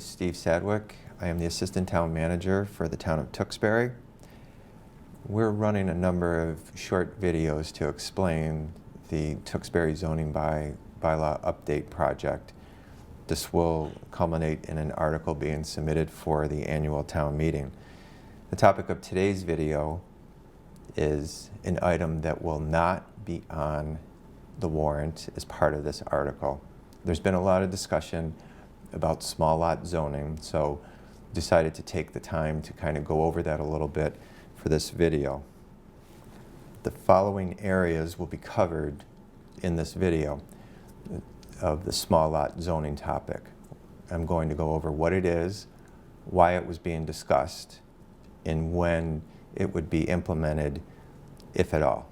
Steve Sadwick. I am the Assistant Town Manager for the town of Tewksbury. We're running a number of short videos to explain the Tewksbury zoning bylaw update project. This will culminate in an article being submitted for the annual town meeting. The topic of today's video is an item that will not be on the warrant as part of this article. There's been a lot of discussion about small lot zoning, so decided to take the time to kind of go over that a little bit for this video. The following areas will be covered in this video of the small lot zoning topic. I'm going to go over what it is, why it was being discussed, and when it would be implemented, if at all.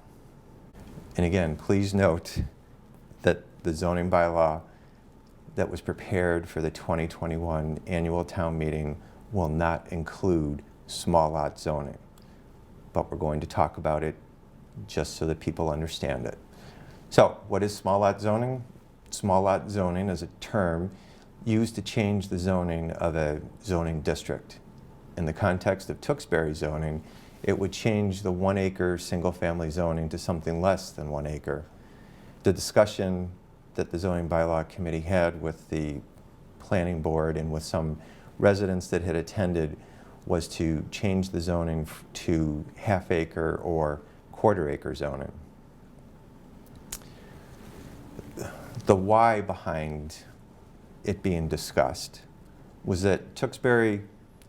And again, please note that the zoning bylaw that was prepared for the 2021 annual town meeting will not include small lot zoning, but we're going to talk about it just so that people understand it. So, what is small lot zoning? Small lot zoning is a term used to change the zoning of a zoning district. In the context of Tewksbury zoning, it would change the 1 acre single family zoning to something less than 1 acre. The discussion that the zoning bylaw committee had with the planning board and with some residents that had attended was to change the zoning to half acre or quarter acre zoning. The why behind it being discussed was that Tewksbury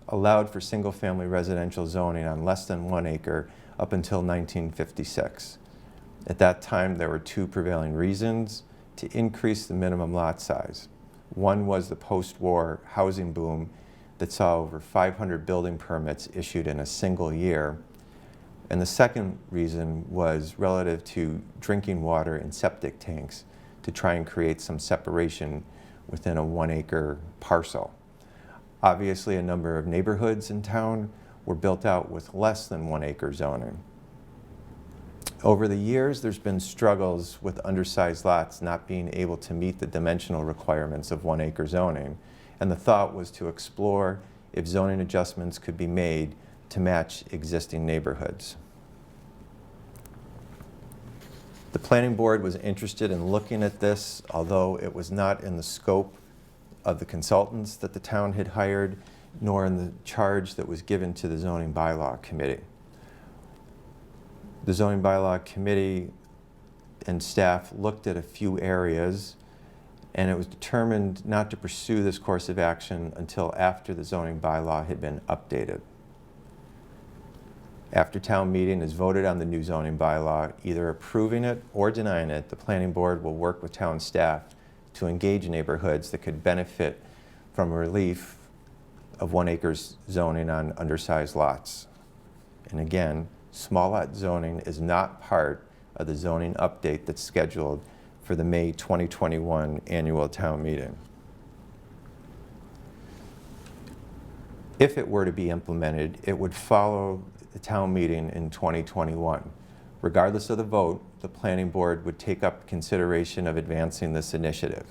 allowed for single family residential zoning on less than 1 acre up until 1956. At that time, there were two prevailing reasons to increase the minimum lot size. One was the post-war housing boom that saw over 500 building permits issued in a single year. And the second reason was relative to drinking water in septic tanks to try and create some separation within a 1 acre parcel. Obviously, a number of neighborhoods in town were built out with less than 1 acre zoning. Over the years, there's been struggles with undersized lots not being able to meet the dimensional requirements of 1 acre zoning, and the thought was to explore if zoning adjustments could be made to match existing neighborhoods. The planning board was interested in looking at this, although it was not in the scope of the consultants that the town had hired, nor in the charge that was given to the zoning bylaw committee. The zoning bylaw committee and staff looked at a few areas, and it was determined not to pursue this course of action until after the zoning bylaw had been updated. After town meeting is voted on the new zoning bylaw, either approving it or denying it, the planning board will work with town staff to engage neighborhoods that could benefit from relief of 1 acre zoning on undersized lots. And again, small lot zoning is not part of the zoning update that's scheduled for the May 2021 annual town meeting. If it were to be implemented, it would follow the town meeting in 2021. Regardless of the vote, the planning board would take up consideration of advancing this initiative.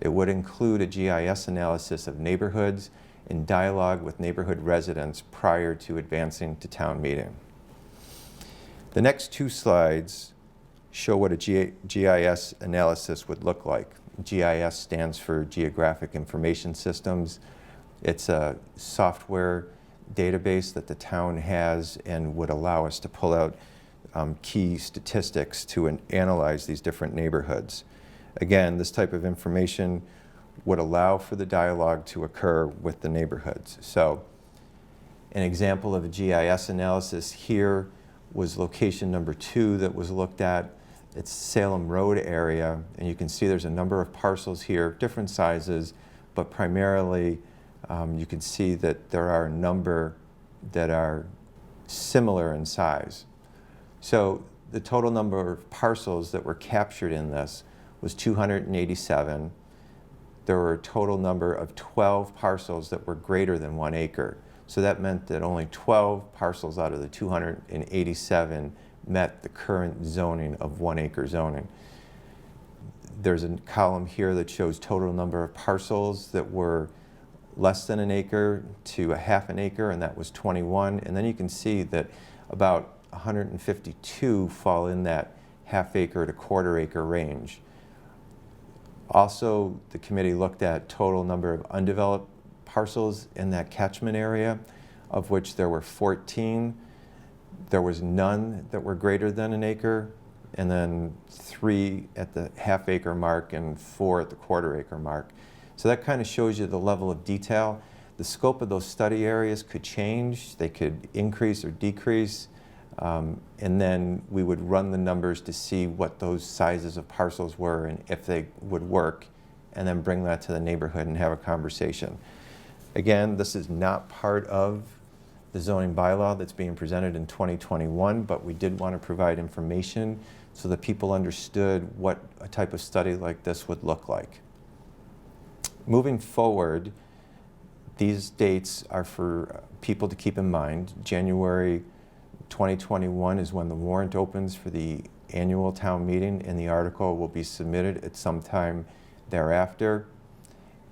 It would include a GIS analysis of neighborhoods and dialogue with neighborhood residents prior to advancing to town meeting. The next two slides show what a GIS analysis would look like. GIS stands for Geographic Information Systems. It's a software database that the town has and would allow us to pull out key statistics to analyze these different neighborhoods. Again, this type of information would allow for the dialogue to occur with the neighborhoods. So, an example of a GIS analysis here was location number 2 that was looked at. It's Salem Road area, and you can see there's a number of parcels here, different sizes, but primarily you can see that there are a number that are similar in size. So the total number of parcels that were captured in this was 287. There were a total number of 12 parcels that were greater than 1 acre. So that meant that only 12 parcels out of the 287 met the current zoning of 1 acre zoning. There's a column here that shows total number of parcels that were less than an acre to a half an acre, and that was 21. And then you can see that about 152 fall in that half acre to quarter acre range. Also, the committee looked at total number of undeveloped parcels in that catchment area, of which there were 14. There was none that were greater than an acre, and then 3 at the half acre mark and 4 at the quarter acre mark. So that kind of shows you the level of detail. The scope of those study areas could change. They could increase or decrease. And then we would run the numbers to see what those sizes of parcels were and if they would work, and then bring that to the neighborhood and have a conversation. Again, this is not part of the zoning bylaw that's being presented in 2021, but we did want to provide information so that people understood what a type of study like this would look like. Moving forward, these dates are for people to keep in mind. January 2021 is when the warrant opens for the annual town meeting, and the article will be submitted at some time thereafter.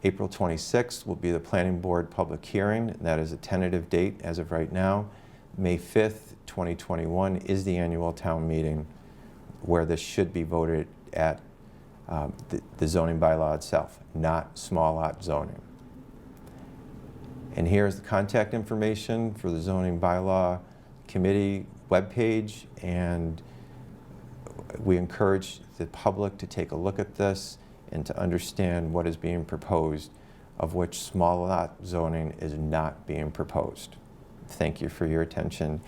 April 26th will be the planning board public hearing, and that is a tentative date as of right now. May 5th, 2021 is the annual town meeting where this should be voted at the zoning bylaw itself, not small lot zoning. And here's the contact information for the zoning bylaw committee webpage, and we encourage the public to take a look at this and to understand what is being proposed, of which small lot zoning is not being proposed. Thank you for your attention.